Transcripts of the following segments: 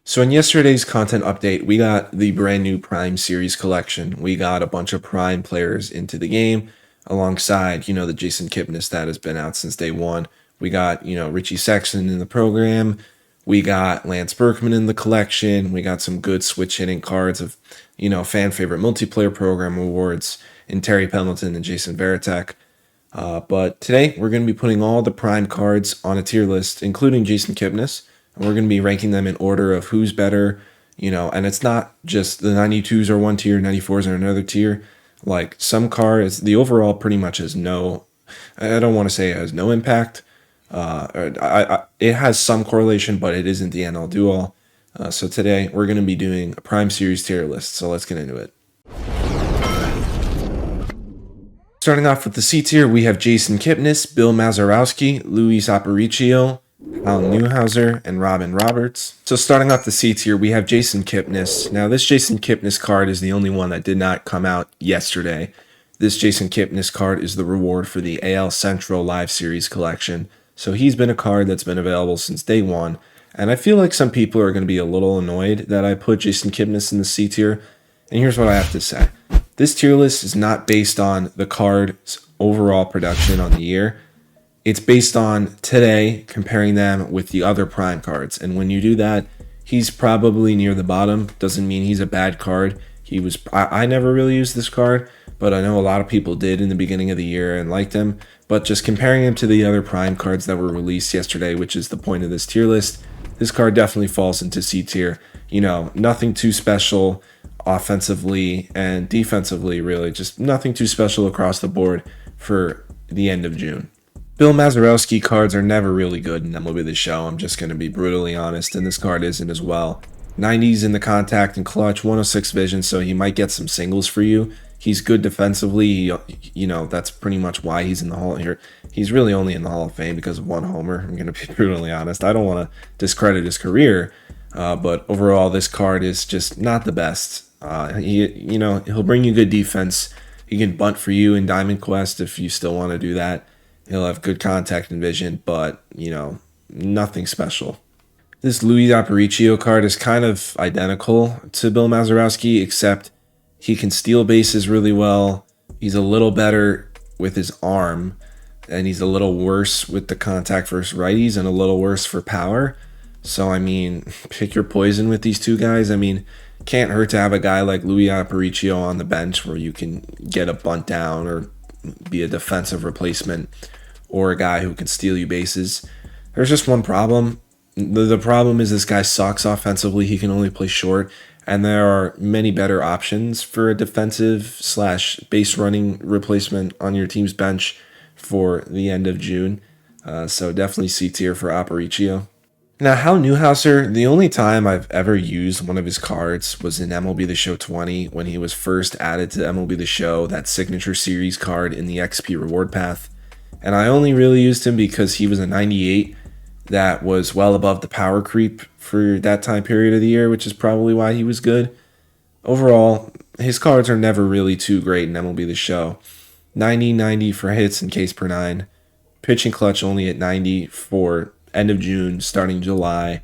So in yesterday's content update, we got the brand new Prime Series collection. We got a bunch of Prime players into the game alongside, the Jason Kipnis that has been out since day one. We got, Richie Sexton in the program. We got Lance Berkman in the collection. We got some good switch hitting cards of, fan favorite multiplayer program awards in Terry Pendleton and Jason Varitek. But today we're going to be putting all the Prime cards on a tier list, including Jason Kipnis. And we're going to be ranking them in order of who's better, and it's not just the 92s are one tier, 94s are another tier. Like some cards, the overall pretty much has no, I don't want to say it has no impact. It has some correlation, but it isn't the end-all do-all. So today we're going to be doing a Prime Series tier list. So let's get into it. Starting off with the C tier, we have Jason Kipnis, Bill Mazeroski, Luis Aparicio, Al Newhouser, and Robin Roberts. So starting off the C tier, we have Jason Kipnis. Now this Jason Kipnis card is the only one that did not come out yesterday. This Jason Kipnis card is the reward for the AL Central Live Series collection. So he's been a card that's been available since day one. And I feel like some people are going to be a little annoyed that I put Jason Kipnis in the C tier. And here's what I have to say. This tier list is not based on the card's overall production on the year. It's based on today, comparing them with the other Prime cards. And when you do that, he's probably near the bottom. Doesn't mean he's a bad card. I never really used this card, but I know a lot of people did in the beginning of the year and liked him. But just comparing him to the other Prime cards that were released yesterday, which is the point of this tier list, this card definitely falls into C tier. Nothing too special offensively and defensively, really. Just nothing too special across the board for the end of June. Bill Mazeroski cards are never really good in MLB The Show. I'm just going to be brutally honest, and this card isn't as well. 90s in the contact and clutch, 106 vision, so he might get some singles for you. He's good defensively. That's pretty much why he's in the Hall here. He's really only in the Hall of Fame because of one homer. I'm going to be brutally honest. I don't want to discredit his career, but overall, this card is just not the best. He'll bring you good defense. He can bunt for you in Diamond Quest if you still want to do that. He'll have good contact and vision, but, nothing special. This Luis Aparicio card is kind of identical to Bill Mazeroski, except he can steal bases really well. He's a little better with his arm, and he's a little worse with the contact versus righties and a little worse for power. So, pick your poison with these two guys. Can't hurt to have a guy like Luis Aparicio on the bench where you can get a bunt down or be a defensive replacement, or a guy who can steal you bases. There's just one problem. The problem is this guy sucks offensively. He can only play short, and there are many better options for a defensive / base running replacement on your team's bench for the end of June. So definitely C tier for Aparicio. Now, Hal Newhouser, the only time I've ever used one of his cards was in MLB The Show 20 when he was first added to MLB The Show, that signature series card in the XP reward path. And I only really used him because he was a 98 that was well above the power creep for that time period of the year, which is probably why he was good. Overall, his cards are never really too great in MLB The Show. 90 for hits and Ks per 9. Pitching clutch only at 90 for end of June, starting July.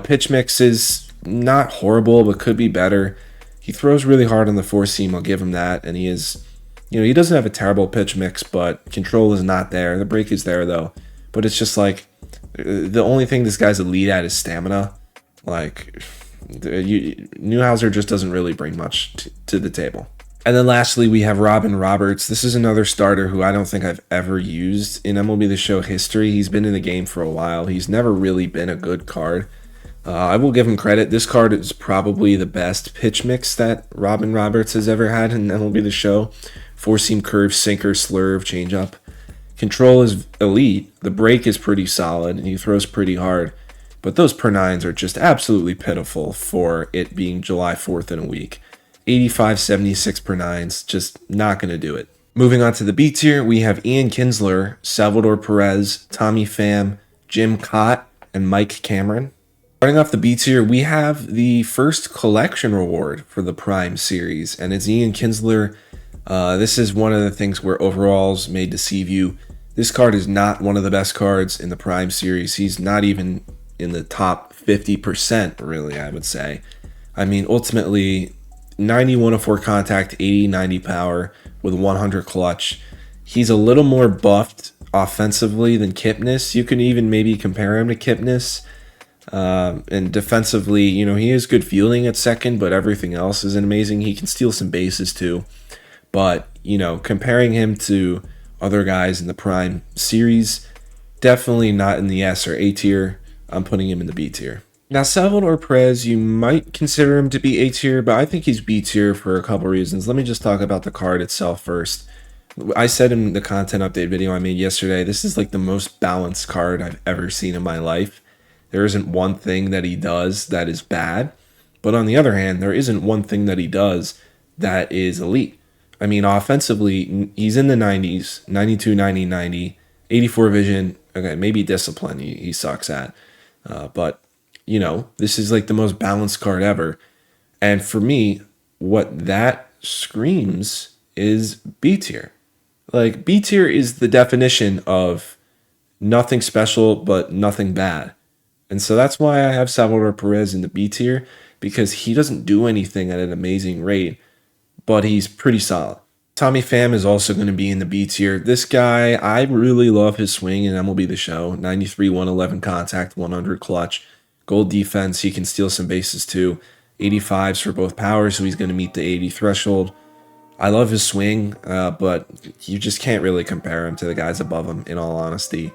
Pitch mix is not horrible, but could be better. He throws really hard on the four seam, I'll give him that. And he is, he doesn't have a terrible pitch mix, but control is not there. The break is there, though. But it's just like, the only thing this guy's elite at is stamina. Newhouser just doesn't really bring much to the table. And then lastly, we have Robin Roberts. This is another starter who I don't think I've ever used in MLB The Show history. He's been in the game for a while. He's never really been a good card. I will give him credit. This card is probably the best pitch mix that Robin Roberts has ever had in MLB The Show. Four-seam curve, sinker, slurve, changeup. Control is elite. The break is pretty solid, and he throws pretty hard. But those per 9s are just absolutely pitiful for it being July 4th in a week. 85, 76 per 9s, just not going to do it. Moving on to the B tier, we have Ian Kinsler, Salvador Perez, Tommy Pham, Jim Cott, and Mike Cameron. Starting off the B tier, we have the first collection reward for the Prime series, and it's Ian Kinsler. This is one of the things where overalls may deceive you. This card is not one of the best cards in the Prime series. He's not even in the top 50%, really, I would say. I mean, ultimately, 9104 contact, 80-90 power with 100 clutch. He's a little more buffed offensively than Kipnis. You can even maybe compare him to Kipnis. And defensively, he has good fielding at second, but everything else isn't amazing. He can steal some bases too. But, comparing him to other guys in the Prime series, definitely not in the S or A tier. I'm putting him in the B tier. Now, Salvador Perez, you might consider him to be A tier, but I think he's B tier for a couple reasons. Let me just talk about the card itself first. I said in the content update video I made yesterday, this is like the most balanced card I've ever seen in my life. There isn't one thing that he does that is bad, but on the other hand, there isn't one thing that he does that is elite. I mean, offensively, he's in the 90s, 92, 90, 90, 84 vision. Okay, maybe discipline he sucks at. But, this is like the most balanced card ever. And for me, what that screams is B tier. Like, B tier is the definition of nothing special, but nothing bad. And so that's why I have Salvador Perez in the B tier, because he doesn't do anything at an amazing rate, but he's pretty solid. Tommy Pham is also going to be in the B tier. This guy, I really love his swing in MLB The Show. 93, 111 contact, 100 clutch. Gold defense, he can steal some bases too. 85s for both powers, so he's going to meet the 80 threshold. I love his swing, but you just can't really compare him to the guys above him, in all honesty.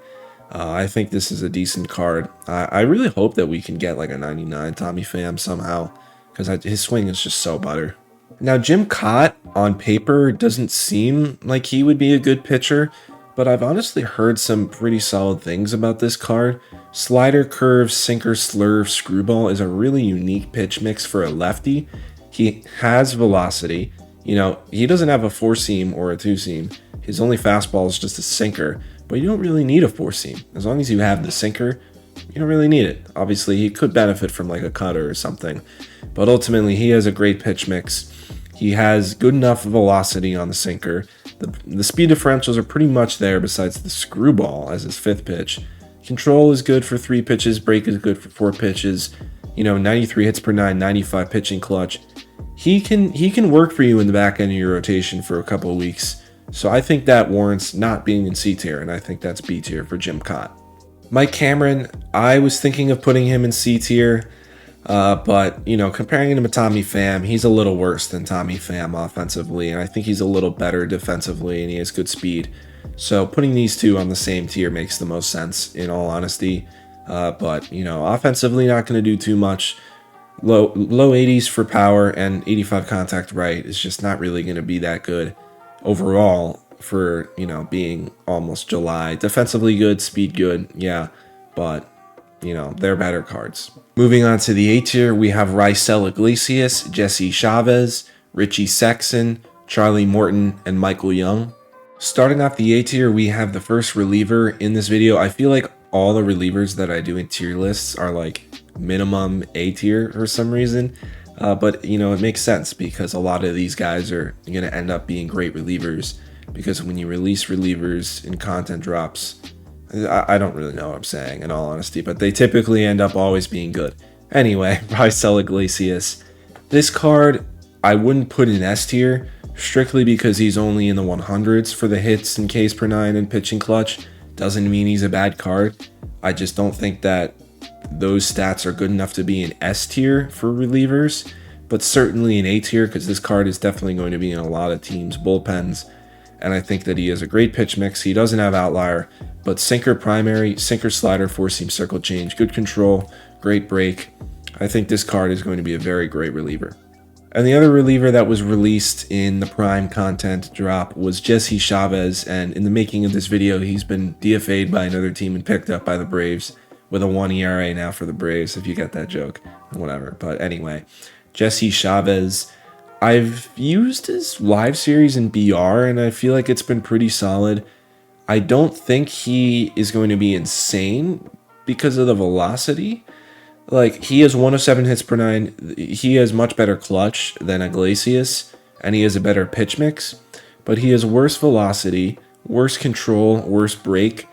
I think this is a decent card. I really hope that we can get like a 99 Tommy Pham somehow, because his swing is just so butter. Now, Jim Kaat, on paper, doesn't seem like he would be a good pitcher, but I've honestly heard some pretty solid things about this card. Slider, curve, sinker, slurve, screwball is a really unique pitch mix for a lefty. He has velocity. He doesn't have a four-seam or a two-seam. His only fastball is just a sinker, but you don't really need a four-seam. As long as you have the sinker, you don't really need it. Obviously, he could benefit from like a cutter or something, but ultimately, he has a great pitch mix. He has good enough velocity on the sinker. The speed differentials are pretty much there besides the screwball as his fifth pitch. Control is good for 3 pitches. Break is good for 4 pitches. 93 hits per 9, 95 pitching clutch. He can work for you in the back end of your rotation for a couple of weeks. So I think that warrants not being in C tier, and I think that's B tier for Jim Kaat. Mike Cameron, I was thinking of putting him in C tier. But, comparing him to Tommy Pham, he's a little worse than Tommy Pham offensively, and I think he's a little better defensively, and he has good speed. So putting these two on the same tier makes the most sense, in all honesty. But, offensively, not going to do too much. Low 80s for power and 85 contact right is just not really going to be that good overall for, being almost July. Defensively good, speed good, yeah, but they're better cards. Moving on to the A tier, we have Raisel Iglesias, Jesse Chavez, Richie Sexson, Charlie Morton, and Michael Young. Starting off the A tier, we have the first reliever in this video. I feel like all the relievers that I do in tier lists are like minimum A tier for some reason. But, it makes sense because a lot of these guys are going to end up being great relievers, because when you release relievers in content drops, I don't really know what I'm saying, in all honesty, but they typically end up always being good. Anyway, Raisel Iglesias. This card, I wouldn't put in S tier, strictly because he's only in the 100s for the hits and Ks per 9 and pitching clutch. Doesn't mean he's a bad card. I just don't think that those stats are good enough to be in S tier for relievers, but certainly in A tier, because this card is definitely going to be in a lot of teams' bullpens. And I think that he has a great pitch mix. He doesn't have outlier, but sinker primary, sinker slider, four-seam circle change, good control, great break. I think this card is going to be a very great reliever. And the other reliever that was released in the Prime content drop was Jesse Chavez, and in the making of this video, he's been DFA'd by another team and picked up by the Braves with a 1 ERA now for the Braves, if you get that joke, whatever. But anyway, Jesse Chavez, I've used his live series in BR, and I feel like it's been pretty solid. I don't think he is going to be insane because of the velocity. Like, he has 1 of 7 hits per 9. He has much better clutch than Iglesias, and he has a better pitch mix. But he has worse velocity, worse control, worse break.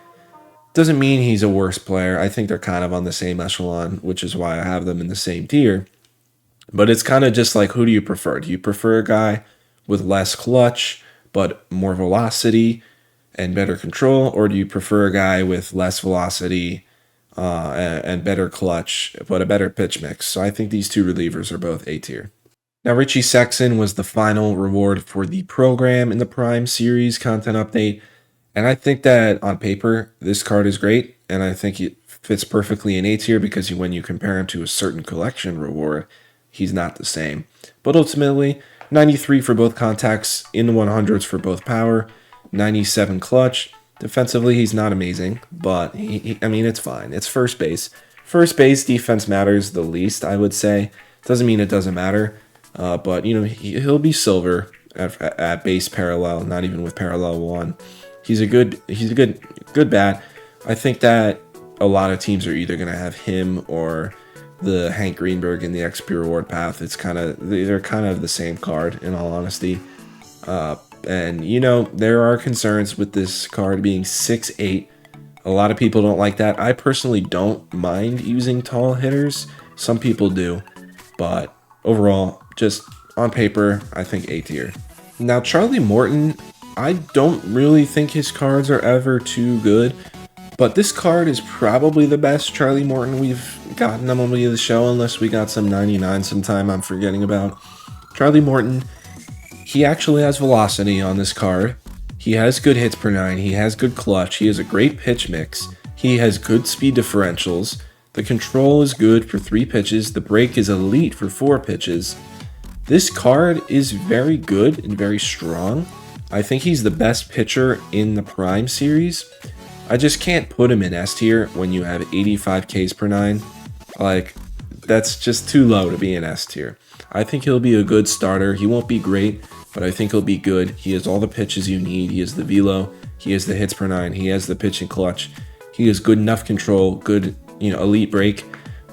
Doesn't mean he's a worse player. I think they're kind of on the same echelon, which is why I have them in the same tier. But it's kind of just like, who do you prefer? Do you prefer a guy with less clutch but more velocity and better control, or do you prefer a guy with less velocity and better clutch but a better pitch mix? So I think these two relievers are both A tier. Now, Richie Sexson was the final reward for the program in the Prime Series content update. And I think that on paper, this card is great. And I think it fits perfectly in A tier because when you compare him to a certain collection reward, he's not the same. But ultimately, 93 for both contacts, in the 100s for both power, 97 clutch. Defensively, he's not amazing, but I mean, it's fine. It's first base. First base defense matters the least, I would say. Doesn't mean it doesn't matter. But you know, he'll be silver at base parallel, not even with parallel one. He's a good bat. I think that a lot of teams are either going to have him or the Hank Greenberg in the XP reward path. They're kind of the same card, in all honesty. And you know, there are concerns with this card being 6'8". A lot of people don't like that. I personally don't mind using tall hitters. Some people do, but overall, just on paper, I think A tier. Now, Charlie Morton, I don't really think his cards are ever too good, but this card is probably the best Charlie Morton we've gotten on MLB of the show, unless we got some 99 sometime I'm forgetting about. Charlie Morton, he actually has velocity on this card. He has good hits per 9. He has good clutch. He has a great pitch mix. He has good speed differentials. The control is good for 3 pitches. The break is elite for 4 pitches. This card is very good and very strong. I think he's the best pitcher in the Prime series. I just can't put him in S tier when you have 85 Ks per 9. Like, that's just too low to be in S tier. I think he'll be a good starter. He won't be great, but I think he'll be good. He has all the pitches you need. He has the velo. He has the hits per 9. He has the pitch and clutch. He has good enough control, good, elite break.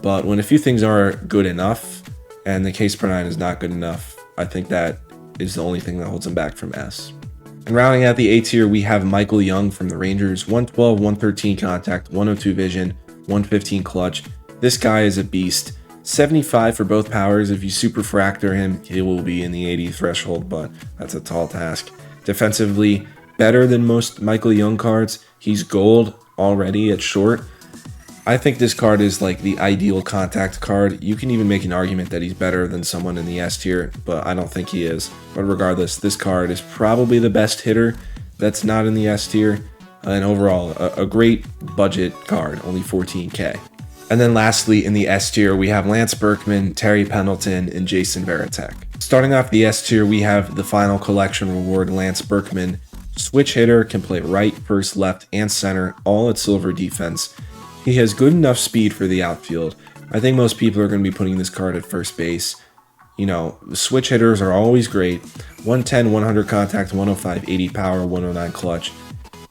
But when a few things are good enough and the Ks per 9 is not good enough, I think that is the only thing that holds him back from S. And rounding out the A tier, we have Michael Young from the Rangers. 112, 113 contact, 102 vision, 115 clutch. This guy is a beast. 75 for both powers. If you super fractor him, he will be in the 80 threshold, but that's a tall task. Defensively, better than most Michael Young cards. He's gold already at short. I think this card is like the ideal contact card. You can even make an argument that he's better than someone in the S tier, but I don't think he is. But regardless, this card is probably the best hitter that's not in the S tier. And overall, a great budget card, only 14K. And then lastly, in the S tier, we have Lance Berkman, Terry Pendleton, and Jason Varitek. Starting off the S tier, we have the final collection reward, Lance Berkman. Switch hitter, can play right, first, left, and center, all at silver defense. He has good enough speed for the outfield. I think most people are going to be putting this card at first base. The switch hitters are always great. 110, 100 contact, 105, 80 power, 109 clutch.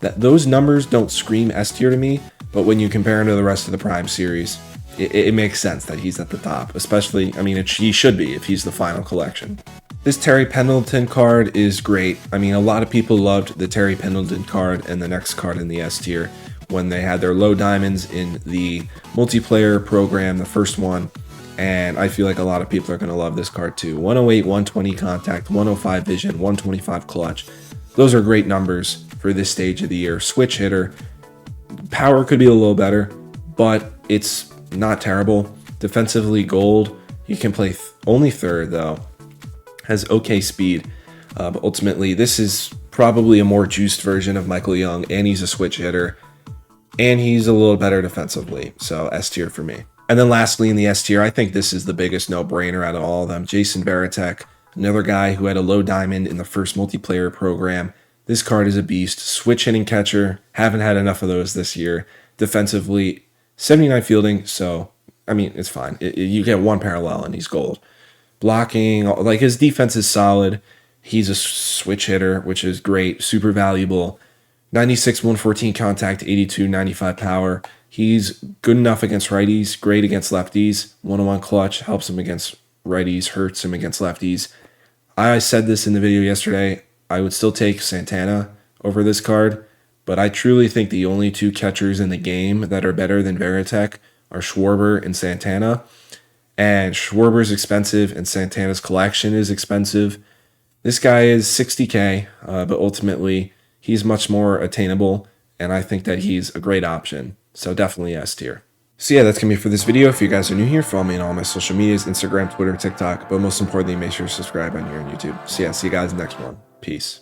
Those numbers don't scream S tier to me, but when you compare him to the rest of the Prime series, it makes sense that he's at the top. Especially, he should be if he's the final collection. This Terry Pendleton card is great. A lot of people loved the Terry Pendleton card and the next card in the S tier when they had their low diamonds in the multiplayer program, the first one. And I feel like a lot of people are going to love this card too. 108, 120 contact, 105 vision, 125 clutch. Those are great numbers for this stage of the year. Switch hitter. Power could be a little better, but it's not terrible. Defensively, gold. He can play only third, though. Has okay speed. But ultimately, this is probably a more juiced version of Michael Young, and he's a switch hitter. And he's a little better defensively, so S tier for me. And then lastly, in the S tier, I think this is the biggest no-brainer out of all of them. Jason Varitek, another guy who had a low diamond in the first multiplayer program. This card is a beast. Switch hitting catcher. Haven't had enough of those this year. Defensively, 79 fielding, so, it's fine. You get one parallel and he's gold. Blocking, like his defense is solid. He's a switch hitter, which is great, super valuable. 96, 114 contact, 82, 95 power. He's good enough against righties, great against lefties. 101 clutch, helps him against righties, hurts him against lefties. I said this in the video yesterday. I would still take Santana over this card, but I truly think the only two catchers in the game that are better than Varitek are Schwarber and Santana. And Schwarber's expensive and Santana's collection is expensive. This guy is 60K, but ultimately he's much more attainable, and I think that he's a great option. So definitely S tier. So yeah, that's going to be it for this video. If you guys are new here, follow me on all my social medias, Instagram, Twitter, TikTok, but most importantly, make sure to subscribe on here on YouTube. So yeah, see you guys next one. Peace.